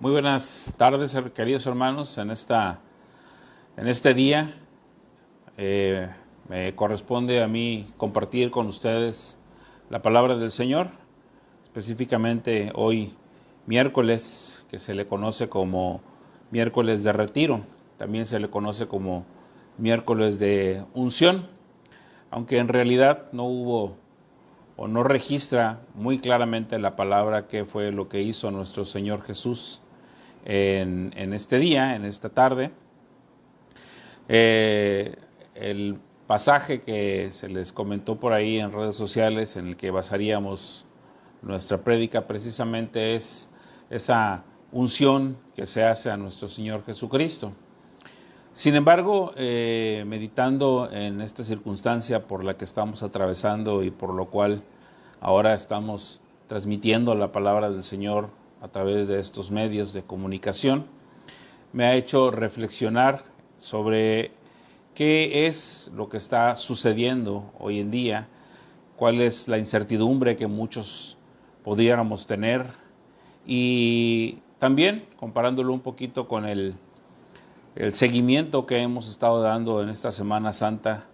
Muy buenas tardes, queridos hermanos. En este día me corresponde a mí compartir con ustedes la palabra del Señor, específicamente hoy miércoles, que se le conoce como miércoles de retiro, también se le conoce como miércoles de unción, aunque en realidad no hubo o no registra muy claramente la palabra que fue lo que hizo nuestro Señor Jesús en este día, en esta tarde. El pasaje que se les comentó por ahí en redes sociales, en el que basaríamos nuestra prédica, precisamente es esa unción que se hace a nuestro Señor Jesucristo. Sin embargo, meditando en esta circunstancia por la que estamos atravesando y por lo cual ahora estamos transmitiendo la palabra del Señor a través de estos medios de comunicación, me ha hecho reflexionar sobre qué es lo que está sucediendo hoy en día, cuál es la incertidumbre que muchos pudiéramos tener y también comparándolo un poquito con el seguimiento que hemos estado dando en esta Semana Santa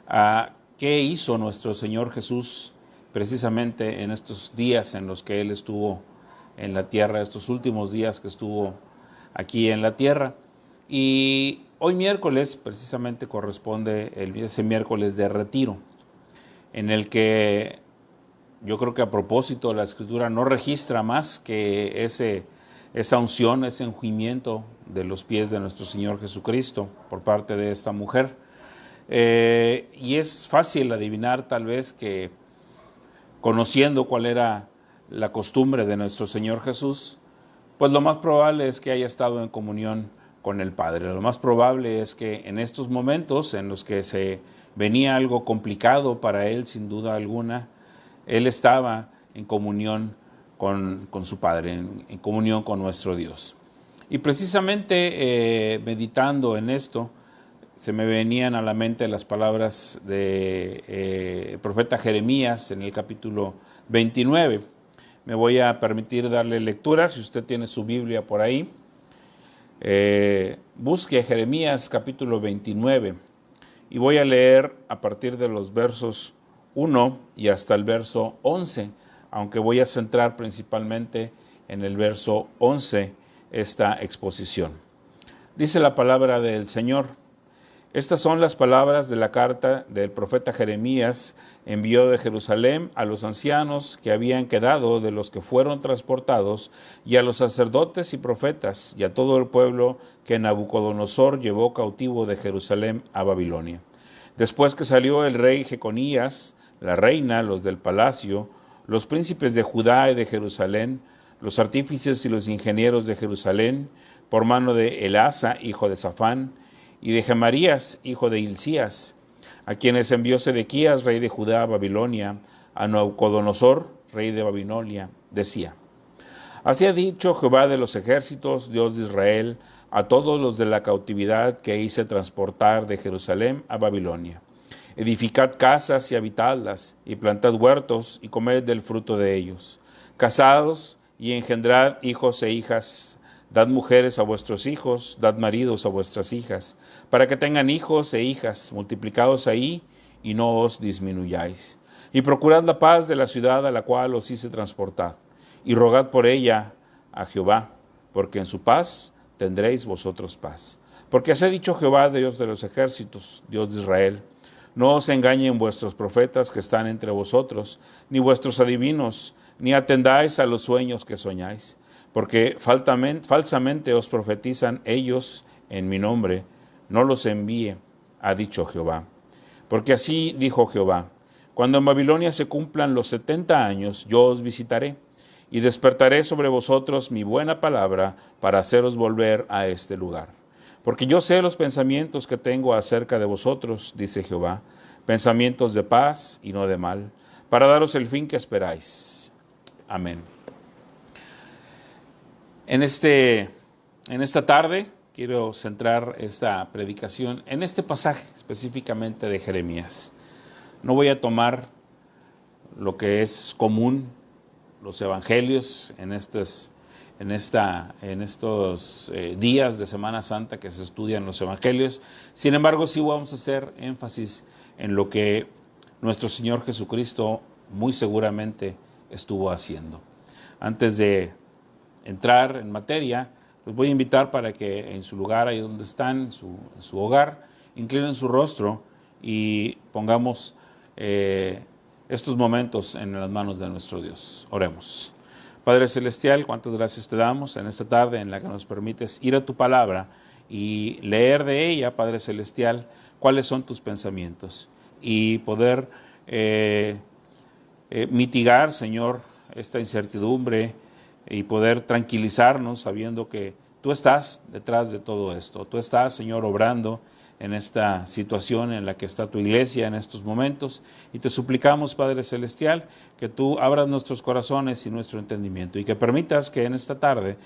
a qué hizo nuestro Señor Jesús precisamente en estos días en los que Él estuvo en la tierra, estos últimos días que estuvo aquí en la tierra. Y hoy miércoles precisamente corresponde ese miércoles de retiro, en el que yo creo que a propósito la Escritura no registra más que esa unción, ese ungimiento de los pies de nuestro Señor Jesucristo por parte de esta mujer. Y es fácil adivinar tal vez que, conociendo cuál era la costumbre de nuestro Señor Jesús, pues lo más probable es que haya estado en comunión con el Padre. Lo más probable es que en estos momentos en los que se venía algo complicado para Él, sin duda alguna, Él estaba en comunión con su Padre, en comunión con nuestro Dios. Y precisamente meditando en esto, se me venían a la mente las palabras del profeta Jeremías en el capítulo 29. Me voy a permitir darle lectura, si usted tiene su Biblia por ahí. Busque Jeremías capítulo 29 y voy a leer a partir de los versos 1 y hasta el verso 11, aunque voy a centrar principalmente en el verso 11 esta exposición. Dice la palabra del Señor: Estas son las palabras de la carta del profeta Jeremías, envió de Jerusalén a los ancianos que habían quedado de los que fueron transportados, y a los sacerdotes y profetas, y a todo el pueblo que Nabucodonosor llevó cautivo de Jerusalén a Babilonia. Después que salió el rey Jeconías, la reina, los del palacio, los príncipes de Judá y de Jerusalén, los artífices y los ingenieros de Jerusalén, por mano de Elasa, hijo de Safán, y de Gemarías, hijo de Hilcías, a quienes envió Sedequías, rey de Judá, a Babilonia, a Nabucodonosor, rey de Babilonia, decía: Así ha dicho Jehová de los ejércitos, Dios de Israel, a todos los de la cautividad que hice transportar de Jerusalén a Babilonia: Edificad casas y habitadlas, y plantad huertos, y comed del fruto de ellos. Casados y engendrad hijos e hijas. Dad mujeres a vuestros hijos, dad maridos a vuestras hijas, para que tengan hijos e hijas, multiplicados ahí, y no os disminuyáis. Y procurad la paz de la ciudad a la cual os hice transportar, y rogad por ella a Jehová, porque en su paz tendréis vosotros paz. Porque así ha dicho Jehová, Dios de los ejércitos, Dios de Israel: No os engañen vuestros profetas que están entre vosotros, ni vuestros adivinos, ni atendáis a los sueños que soñáis, porque falsamente os profetizan ellos en mi nombre. No los envíe, ha dicho Jehová. Porque así dijo Jehová: Cuando en Babilonia se cumplan los 70 años, yo os visitaré, y despertaré sobre vosotros mi buena palabra para haceros volver a este lugar. Porque yo sé los pensamientos que tengo acerca de vosotros, dice Jehová, pensamientos de paz y no de mal, para daros el fin que esperáis. Amén. En esta tarde quiero centrar esta predicación en este pasaje específicamente de Jeremías. No voy a tomar lo que es común, los evangelios, en en estos días de Semana Santa que se estudian los evangelios. Sin embargo, sí vamos a hacer énfasis en lo que nuestro Señor Jesucristo muy seguramente estuvo haciendo. Antes de entrar en materia, los voy a invitar para que en su lugar, ahí donde están, en su hogar, inclinen su rostro y pongamos estos momentos en las manos de nuestro Dios. Oremos. Padre Celestial, cuántas gracias te damos en esta tarde en la que nos permites ir a tu palabra y leer de ella, Padre Celestial, cuáles son tus pensamientos y poder mitigar, Señor, esta incertidumbre y poder tranquilizarnos sabiendo que tú estás detrás de todo esto. Tú estás, Señor, obrando en esta situación en la que está tu iglesia en estos momentos, y te suplicamos, Padre Celestial, que tú abras nuestros corazones y nuestro entendimiento y que permitas que en esta tarde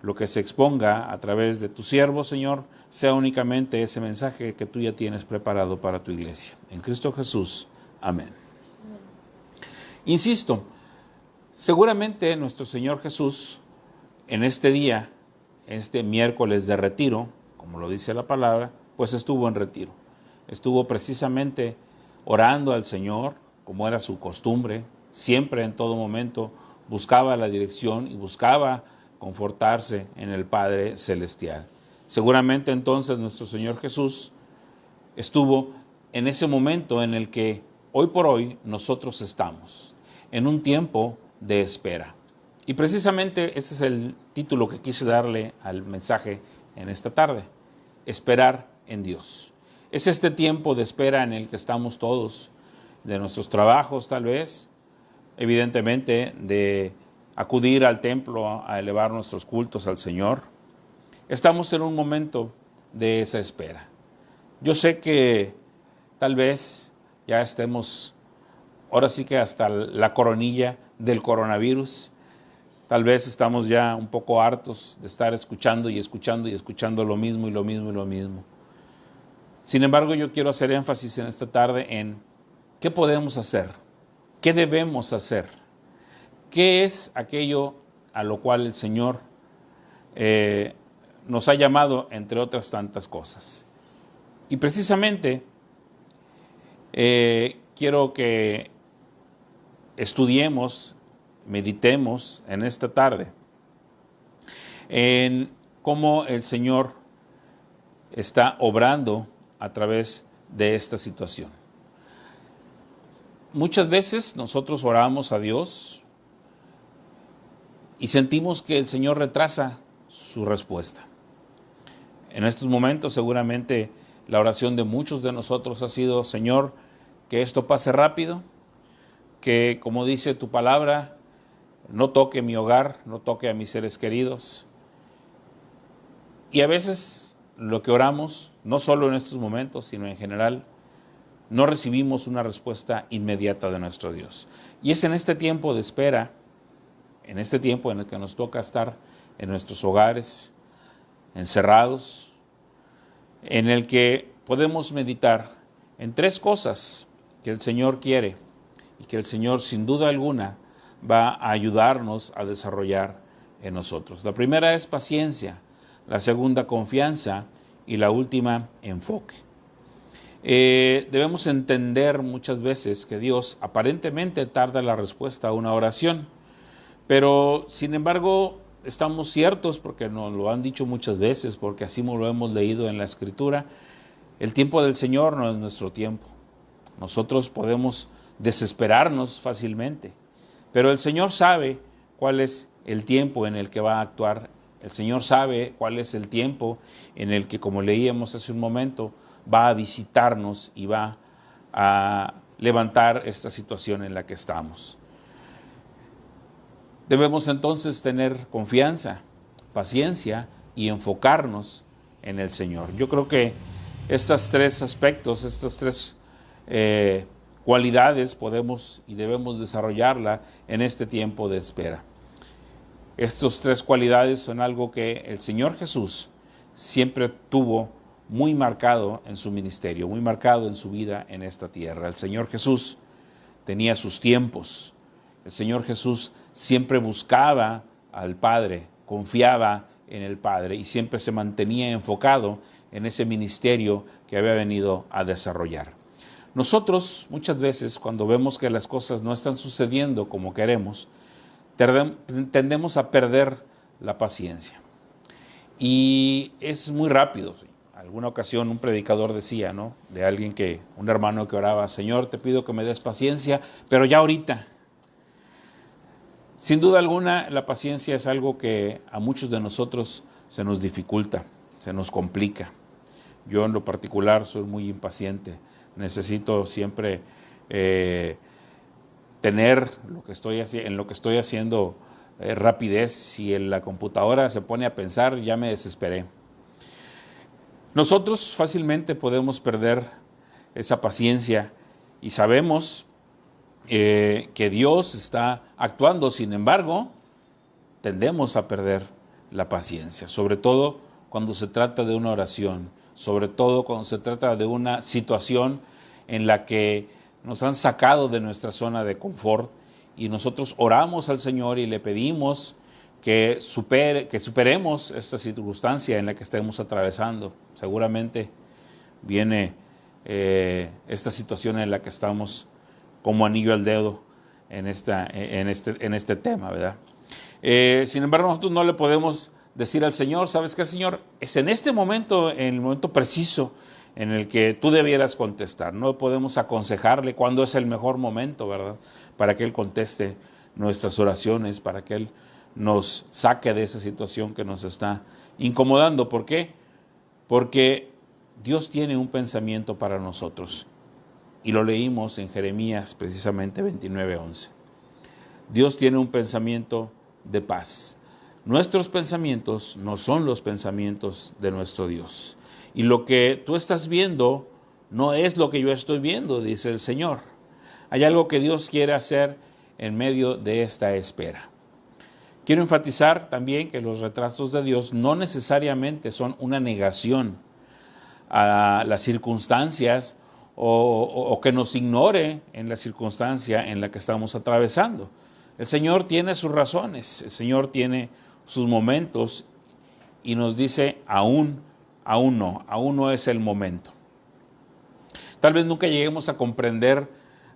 lo que se exponga a través de tu siervo, Señor, sea únicamente ese mensaje que tú ya tienes preparado para tu iglesia. En Cristo Jesús. Amén. Insisto, seguramente nuestro Señor Jesús en este día, este miércoles de retiro, como lo dice la palabra, pues estuvo en retiro. Estuvo precisamente orando al Señor, como era su costumbre. Siempre, en todo momento, buscaba la dirección y buscaba confortarse en el Padre Celestial. Seguramente entonces nuestro Señor Jesús estuvo en ese momento en el que hoy por hoy nosotros estamos, en un tiempo de espera. Y precisamente ese es el título que quise darle al mensaje en esta tarde: esperar en Dios. Es este tiempo de espera en el que estamos todos, de nuestros trabajos tal vez, evidentemente de acudir al templo a elevar nuestros cultos al Señor. Estamos en un momento de esa espera. Yo sé que tal vez ya estemos, ahora sí que hasta la coronilla del coronavirus. Tal vez estamos ya un poco hartos de estar escuchando y escuchando y escuchando lo mismo y lo mismo y lo mismo. Sin embargo, yo quiero hacer énfasis en esta tarde en qué podemos hacer, qué debemos hacer, qué es aquello a lo cual el Señor nos ha llamado, entre otras tantas cosas. Y precisamente quiero que estudiemos, meditemos en esta tarde en cómo el Señor está obrando a través de esta situación. Muchas veces nosotros oramos a Dios y sentimos que el Señor retrasa su respuesta. En estos momentos seguramente la oración de muchos de nosotros ha sido: Señor, que esto pase rápido, que, como dice tu palabra, no toque mi hogar, no toque a mis seres queridos. Y a veces lo que oramos, no solo en estos momentos, sino en general, no recibimos una respuesta inmediata de nuestro Dios. Y es en este tiempo de espera, en este tiempo en el que nos toca estar en nuestros hogares, encerrados, en el que podemos meditar en tres cosas que el Señor quiere y que el Señor, sin duda alguna, va a ayudarnos a desarrollar en nosotros. La primera es paciencia, la segunda confianza y la última enfoque. Debemos entender muchas veces que Dios aparentemente tarda la respuesta a una oración, pero sin embargo estamos ciertos, porque nos lo han dicho muchas veces, porque así lo hemos leído en la Escritura: el tiempo del Señor no es nuestro tiempo. Nosotros podemos desesperarnos fácilmente, pero el Señor sabe cuál es el tiempo en el que va a actuar. El Señor sabe cuál es el tiempo en el que, como leíamos hace un momento, va a visitarnos y va a levantar esta situación en la que estamos. Debemos entonces tener confianza, paciencia y enfocarnos en el Señor. Yo creo que estos tres aspectos, estas tres cualidades podemos y debemos desarrollarla en este tiempo de espera. Estas tres cualidades son algo que el Señor Jesús siempre tuvo muy marcado en su ministerio, muy marcado en su vida en esta tierra. El Señor Jesús tenía sus tiempos. El Señor Jesús siempre buscaba al Padre confiaba en el Padre y siempre se mantenía enfocado en ese ministerio que había venido a desarrollar. Nosotros muchas veces, cuando vemos que las cosas no están sucediendo como queremos, tendemos a perder la paciencia. Y es muy rápido. Alguna ocasión un predicador decía, ¿no?, de alguien un hermano que oraba: Señor, te pido que me des paciencia, pero ya ahorita. Sin duda alguna, la paciencia es algo que a muchos de nosotros se nos dificulta, se nos complica. Yo en lo particular soy muy impaciente. Necesito siempre tener en lo que estoy haciendo rapidez. Si en la computadora se pone a pensar, ya me desesperé. Nosotros fácilmente podemos perder esa paciencia y sabemos que Dios está actuando. Sin embargo, tendemos a perder la paciencia, sobre todo cuando se trata de una oración, sobre todo cuando se trata de una situación en la que nos han sacado de nuestra zona de confort y nosotros oramos al Señor y le pedimos que superemos esta circunstancia en la que estemos atravesando. Seguramente viene esta situación en la que estamos como anillo al dedo en este tema, ¿verdad? Sin embargo, nosotros no le podemos decir al Señor: ¿sabes qué, Señor? Es en este momento, en el momento preciso en el que tú debieras contestar. No podemos aconsejarle cuándo es el mejor momento, ¿verdad?, para que Él conteste nuestras oraciones, para que Él nos saque de esa situación que nos está incomodando. ¿Por qué? Porque Dios tiene un pensamiento para nosotros. Y lo leímos en Jeremías precisamente 29:11. Dios tiene un pensamiento de paz. Nuestros pensamientos no son los pensamientos de nuestro Dios. Y lo que tú estás viendo no es lo que yo estoy viendo, dice el Señor. Hay algo que Dios quiere hacer en medio de esta espera. Quiero enfatizar también que los retrasos de Dios no necesariamente son una negación a las circunstancias o que nos ignore en la circunstancia en la que estamos atravesando. El Señor tiene sus razones, el Señor tiene sus momentos y nos dice: aún no es el momento. Tal vez nunca lleguemos a comprender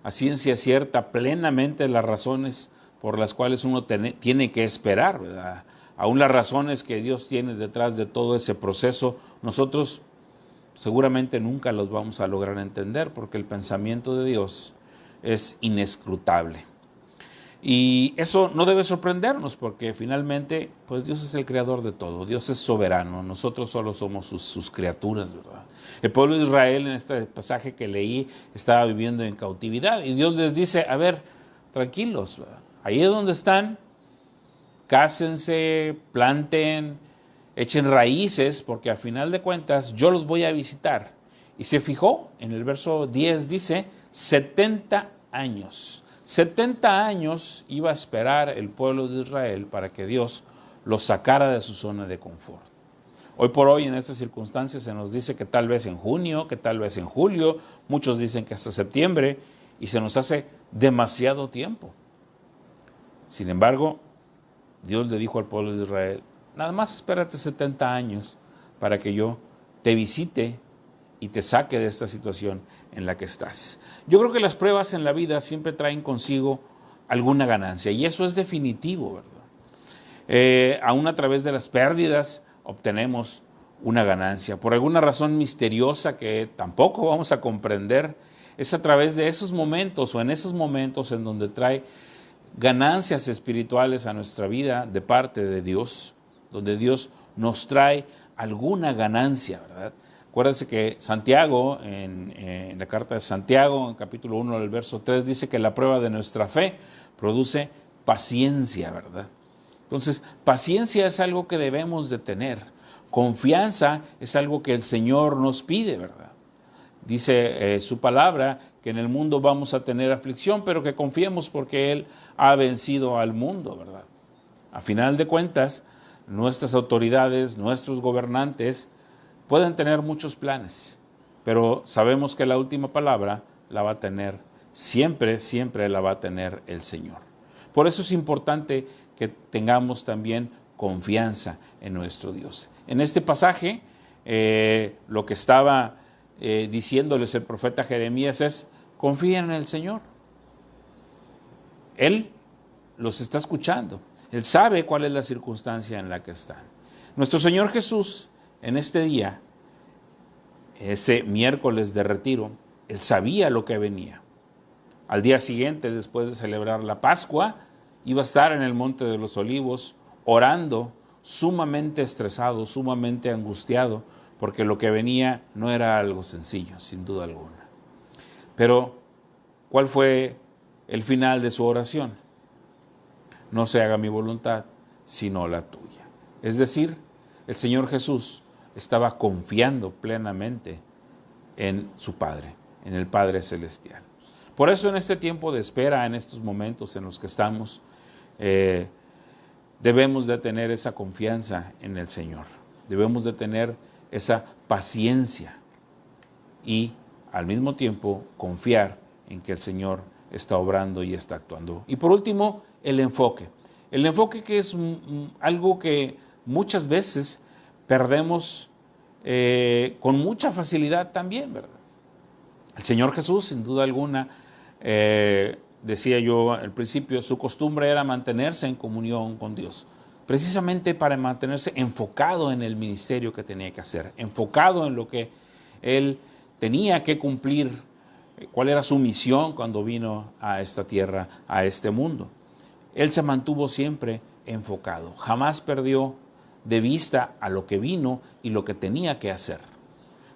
a ciencia cierta plenamente las razones por las cuales uno tiene que esperar, ¿verdad? Aún las razones que Dios tiene detrás de todo ese proceso, nosotros seguramente nunca los vamos a lograr entender, porque el pensamiento de Dios es inescrutable. Y eso no debe sorprendernos, porque finalmente, pues Dios es el creador de todo, Dios es soberano, nosotros solo somos sus criaturas, ¿verdad? El pueblo de Israel, en este pasaje que leí, estaba viviendo en cautividad y Dios les dice: a ver, tranquilos, ¿verdad? Ahí es donde están, cásense, planten, echen raíces, porque al final de cuentas yo los voy a visitar. Y se fijó, en el verso 10 dice: 70 años. 70 años iba a esperar el pueblo de Israel para que Dios los sacara de su zona de confort. Hoy por hoy, en estas circunstancias, se nos dice que tal vez en junio, que tal vez en julio, muchos dicen que hasta septiembre, y se nos hace demasiado tiempo. Sin embargo, Dios le dijo al pueblo de Israel: nada más espérate 70 años para que yo te visite y te saque de esta situación en la que estás. Yo creo que las pruebas en la vida siempre traen consigo alguna ganancia, y eso es definitivo, ¿verdad? Aún a través de las pérdidas obtenemos una ganancia. Por alguna razón misteriosa que tampoco vamos a comprender, es a través de esos momentos o en esos momentos en donde trae ganancias espirituales a nuestra vida de parte de Dios, donde Dios nos trae alguna ganancia, ¿verdad? Acuérdense que Santiago, en la carta de Santiago, en capítulo 1, del verso 3, dice que la prueba de nuestra fe produce paciencia, ¿verdad? Entonces, paciencia es algo que debemos de tener. Confianza es algo que el Señor nos pide, ¿verdad? Dice su palabra que en el mundo vamos a tener aflicción, pero que confiemos porque Él ha vencido al mundo, ¿verdad? A final de cuentas, nuestras autoridades, nuestros gobernantes pueden tener muchos planes, pero sabemos que la última palabra la va a tener siempre la va a tener el Señor. Por eso es importante que tengamos también confianza en nuestro Dios. En este pasaje, lo que estaba diciéndoles el profeta Jeremías es: confíen en el Señor. Él los está escuchando. Él sabe cuál es la circunstancia en la que están. Nuestro Señor Jesús, en este día, ese miércoles de retiro, Él sabía lo que venía. Al día siguiente, después de celebrar la Pascua, iba a estar en el Monte de los Olivos orando, sumamente estresado, sumamente angustiado, porque lo que venía no era algo sencillo, sin duda alguna. Pero, ¿cuál fue el final de su oración? No se haga mi voluntad, sino la tuya. Es decir, el Señor Jesús estaba confiando plenamente en su Padre, en el Padre Celestial. Por eso en este tiempo de espera, en estos momentos en los que estamos, debemos de tener esa confianza en el Señor. Debemos de tener esa paciencia y al mismo tiempo confiar en que el Señor está obrando y está actuando. Y por último, el enfoque. El enfoque, que es algo que muchas veces perdemos con mucha facilidad también, ¿verdad? El Señor Jesús, sin duda alguna, decía yo al principio, su costumbre era mantenerse en comunión con Dios, precisamente para mantenerse enfocado en el ministerio que tenía que hacer, enfocado en lo que Él tenía que cumplir, cuál era su misión cuando vino a esta tierra, a este mundo. Él se mantuvo siempre enfocado, jamás perdió de vista a lo que vino y lo que tenía que hacer.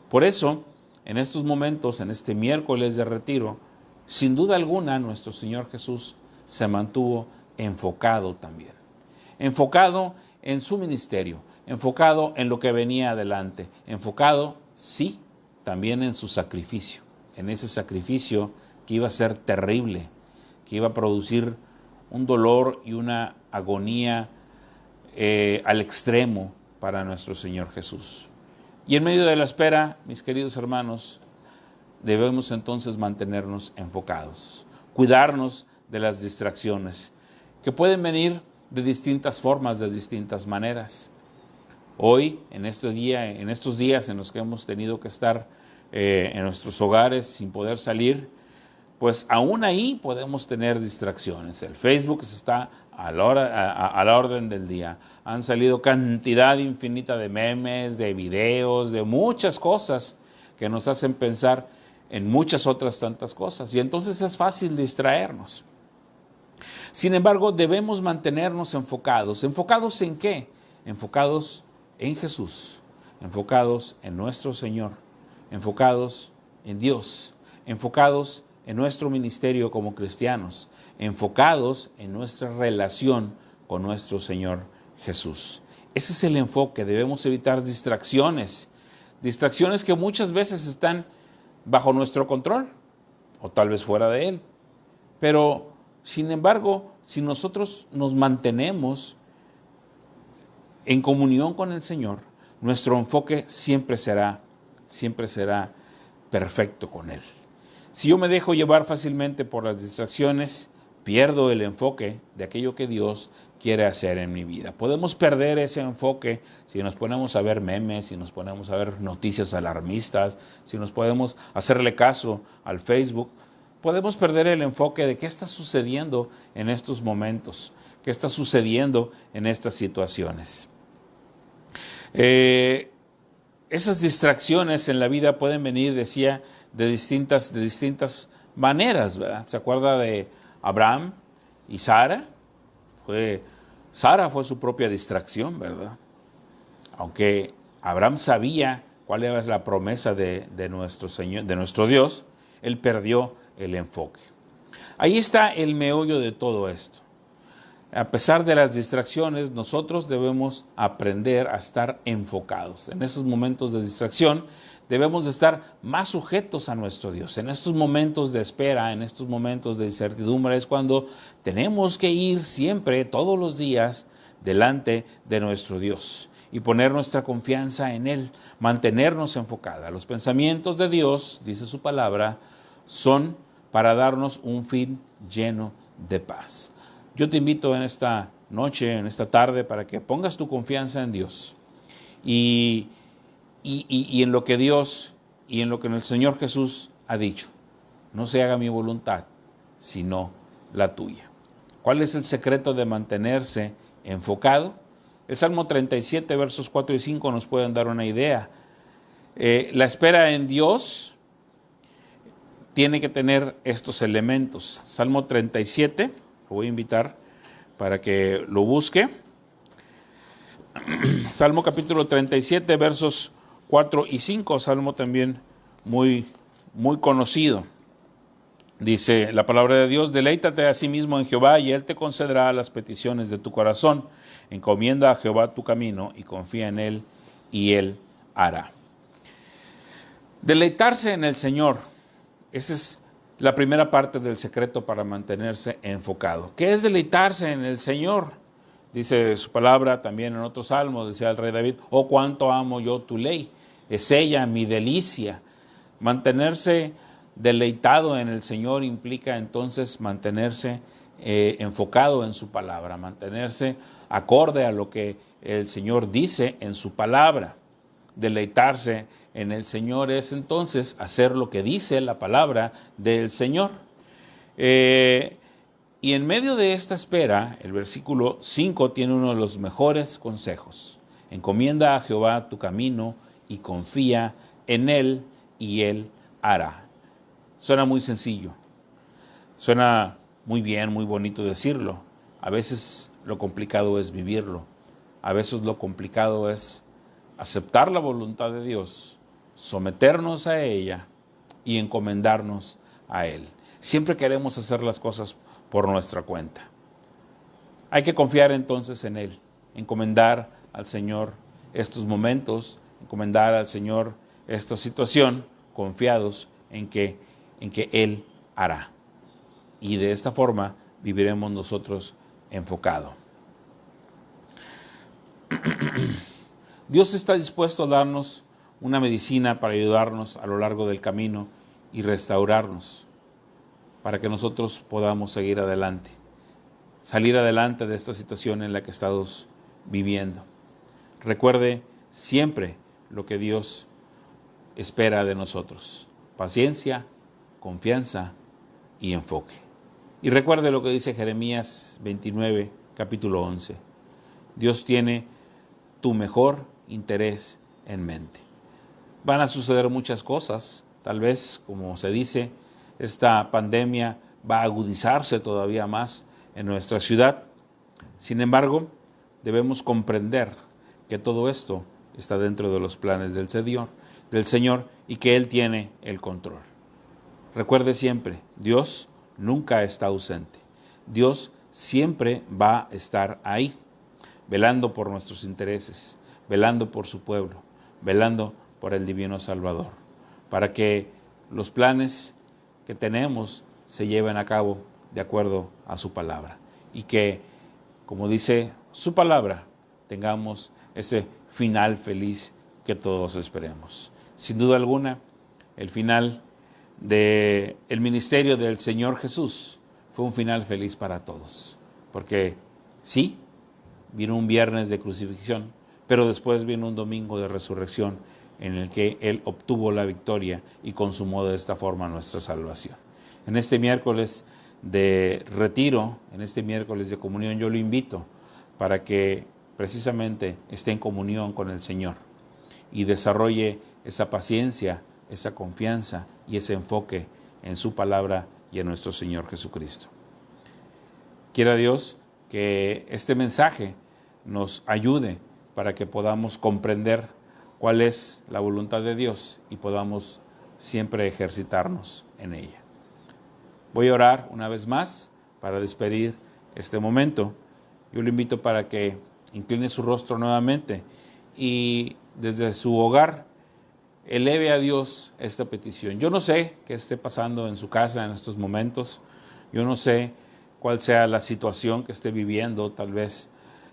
Por eso, en estos momentos, en este miércoles de retiro, sin duda alguna, nuestro Señor Jesús se mantuvo enfocado también. Enfocado en su ministerio, enfocado en lo que venía adelante, enfocado, sí, también en su sacrificio, en ese sacrificio que iba a ser terrible, que iba a producir un dolor y una agonía al extremo para nuestro Señor Jesús. Y en medio de la espera, mis queridos hermanos, debemos entonces mantenernos enfocados, cuidarnos de las distracciones, que pueden venir de distintas formas, de distintas maneras. Hoy, en estos días en los que hemos tenido que estar en nuestros hogares sin poder salir, pues aún ahí podemos tener distracciones. El Facebook está a la orden del día. Han salido cantidad infinita de memes, de videos, de muchas cosas que nos hacen pensar en muchas otras tantas cosas. Y entonces es fácil distraernos. Sin embargo, debemos mantenernos enfocados. ¿Enfocados en qué? Enfocados en Jesús, enfocados en nuestro Señor, enfocados en Dios, enfocados en nuestro ministerio como cristianos, enfocados en nuestra relación con nuestro Señor Jesús. Ese es el enfoque. Debemos evitar distracciones que muchas veces están bajo nuestro control o tal vez fuera de él. Pero, sin embargo, si nosotros nos mantenemos en comunión con el Señor, nuestro enfoque siempre será perfecto con Él. Si yo me dejo llevar fácilmente por las distracciones, pierdo el enfoque de aquello que Dios quiere hacer en mi vida. Podemos perder ese enfoque si nos ponemos a ver memes, si nos ponemos a ver noticias alarmistas, si nos podemos hacerle caso al Facebook. Podemos perder el enfoque de qué está sucediendo en estos momentos, qué está sucediendo en estas situaciones. Esas distracciones en la vida pueden venir, decía, de distintas maneras, ¿verdad? ¿Se acuerda de Abraham y Sara? Sara fue su propia distracción, ¿verdad? Aunque Abraham sabía cuál era la promesa de nuestro Señor, de nuestro Dios, él perdió el enfoque. Ahí está el meollo de todo esto. A pesar de las distracciones, nosotros debemos aprender a estar enfocados. En esos momentos de distracción, debemos de estar más sujetos a nuestro Dios. En estos momentos de espera, en estos momentos de incertidumbre, es cuando tenemos que ir siempre, todos los días, delante de nuestro Dios y poner nuestra confianza en Él, mantenernos enfocados. Los pensamientos de Dios, dice su palabra, son para darnos un fin lleno de paz. Yo te invito en esta noche, en esta tarde, para que pongas tu confianza en Dios y en lo que Dios y en lo que el Señor Jesús ha dicho. No se haga mi voluntad, sino la tuya. ¿Cuál es el secreto de mantenerse enfocado? El Salmo 37, versos 4 y 5 nos pueden dar una idea. La espera en Dios tiene que tener estos elementos. Salmo 37, lo voy a invitar para que lo busque. Salmo capítulo 37, versos 4 y 5, salmo también muy conocido. Dice la palabra de Dios: deleítate a sí mismo en Jehová y Él te concederá las peticiones de tu corazón. Encomienda a Jehová tu camino y confía en Él y Él hará. Deleitarse en el Señor, esa es la primera parte del secreto para mantenerse enfocado. ¿Qué es deleitarse en el Señor? Dice su palabra también en otro salmo, decía el rey David: oh, cuánto amo yo tu ley, es ella mi delicia. Mantenerse deleitado en el Señor implica entonces mantenerse enfocado en su palabra, mantenerse acorde a lo que el Señor dice en su palabra. Deleitarse en el Señor es entonces hacer lo que dice la palabra del Señor. Y en medio de esta espera, el versículo 5 tiene uno de los mejores consejos. Encomienda a Jehová tu camino y confía en Él y Él hará. Suena muy sencillo, suena muy bien, muy bonito decirlo. A veces lo complicado es vivirlo. A veces lo complicado es aceptar la voluntad de Dios, someternos a ella y encomendarnos a Él. Siempre queremos hacer las cosas por nuestra cuenta. Hay que confiar entonces en Él, encomendar al Señor estos momentos, encomendar al Señor esta situación, confiados en que Él hará. Y de esta forma viviremos nosotros enfocado. Dios está dispuesto a darnos una medicina para ayudarnos a lo largo del camino y restaurarnos, para que nosotros podamos seguir adelante, salir adelante de esta situación en la que estamos viviendo. Recuerde siempre lo que Dios espera de nosotros: paciencia, confianza y enfoque. Y recuerde lo que dice Jeremías 29, capítulo 11. Dios tiene tu mejor interés en mente. Van a suceder muchas cosas, tal vez, como se dice, esta pandemia va a agudizarse todavía más en nuestra ciudad. Sin embargo, debemos comprender que todo esto está dentro de los planes del Señor y que Él tiene el control. Recuerde siempre, Dios nunca está ausente. Dios siempre va a estar ahí, velando por nuestros intereses, velando por su pueblo, velando por el divino Salvador, para que los planes que tenemos se lleven a cabo de acuerdo a su palabra y que, como dice su palabra, tengamos ese final feliz que todos esperemos. Sin duda alguna, el final del ministerio del Señor Jesús fue un final feliz para todos, porque sí, vino un viernes de crucifixión, pero después vino un domingo de resurrección en el que Él obtuvo la victoria y consumó de esta forma nuestra salvación. En este miércoles de retiro, en este miércoles de comunión, yo lo invito para que precisamente esté en comunión con el Señor y desarrolle esa paciencia, esa confianza y ese enfoque en su palabra y en nuestro Señor Jesucristo. Quiera Dios que este mensaje nos ayude para que podamos comprender cuál es la voluntad de Dios y podamos siempre ejercitarnos en ella. Voy a orar una vez más para despedir este momento. Yo lo invito para que incline su rostro nuevamente y desde su hogar eleve a Dios esta petición. Yo no sé qué esté pasando en su casa en estos momentos. Yo no sé cuál sea la situación que esté viviendo. Tal vez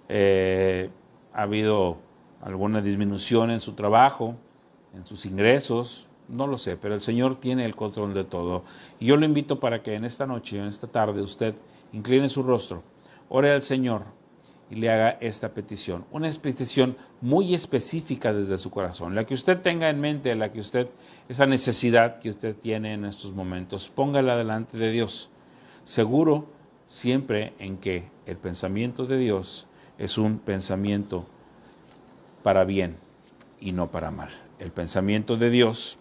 ha habido alguna disminución en su trabajo, en sus ingresos, no lo sé, pero el Señor tiene el control de todo. Y yo lo invito para que en esta noche, en esta tarde, usted incline su rostro, ore al Señor y le haga esta petición. Una petición muy específica desde su corazón. La que usted tenga en mente, esa necesidad que usted tiene en estos momentos, póngala delante de Dios. Seguro siempre en que el pensamiento de Dios es un pensamiento para bien y no para mal. El pensamiento de Dios,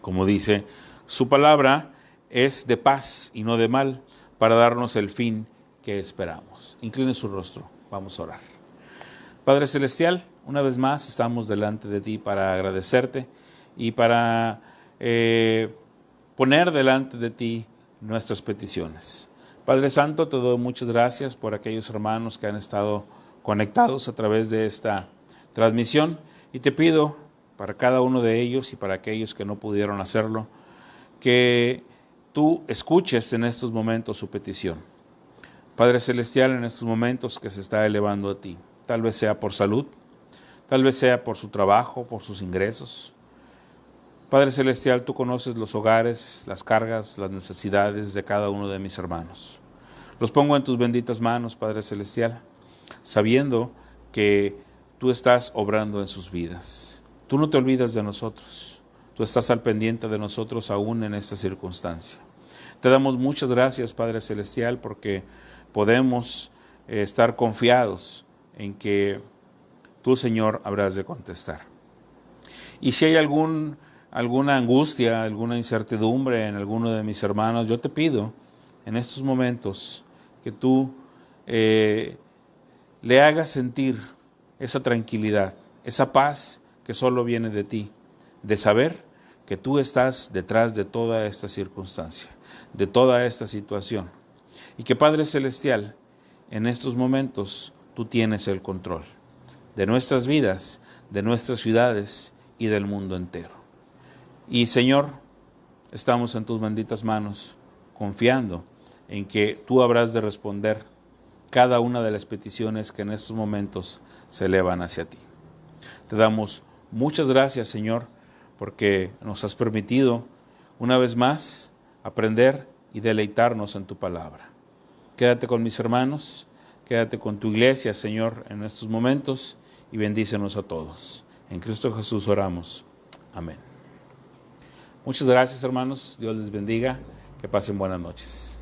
como dice su palabra, es de paz y no de mal, para darnos el fin que esperamos. Incline su rostro, vamos a orar. Padre Celestial, una vez más estamos delante de ti para agradecerte y para poner delante de ti nuestras peticiones. Padre Santo, te doy muchas gracias por aquellos hermanos que han estado conectados a través de esta transmisión y te pido para cada uno de ellos y para aquellos que no pudieron hacerlo, que tú escuches en estos momentos su petición. Padre Celestial, en estos momentos que se está elevando a ti, tal vez sea por salud, tal vez sea por su trabajo, por sus ingresos. Padre Celestial, tú conoces los hogares, las cargas, las necesidades de cada uno de mis hermanos. Los pongo en tus benditas manos, Padre Celestial, sabiendo que tú estás obrando en sus vidas. Tú no te olvidas de nosotros. Tú estás al pendiente de nosotros aún en esta circunstancia. Te damos muchas gracias, Padre Celestial, porque podemos estar confiados en que tú, Señor, habrás de contestar. Y si hay alguna angustia, alguna incertidumbre en alguno de mis hermanos, yo te pido en estos momentos que tú le hagas sentir esa tranquilidad, esa paz que solo viene de ti, de saber que tú estás detrás de toda esta circunstancia, de toda esta situación. Y que Padre Celestial, en estos momentos tú tienes el control de nuestras vidas, de nuestras ciudades y del mundo entero. Y Señor, estamos en tus benditas manos, confiando en que tú habrás de responder cada una de las peticiones que en estos momentos se elevan hacia ti. Te damos muchas gracias, Señor, porque nos has permitido una vez más aprender y deleitarnos en tu palabra. Quédate con mis hermanos, quédate con tu iglesia, Señor, en estos momentos y bendícenos a todos. En Cristo Jesús oramos. Amén. Muchas gracias, hermanos. Dios les bendiga. Que pasen buenas noches.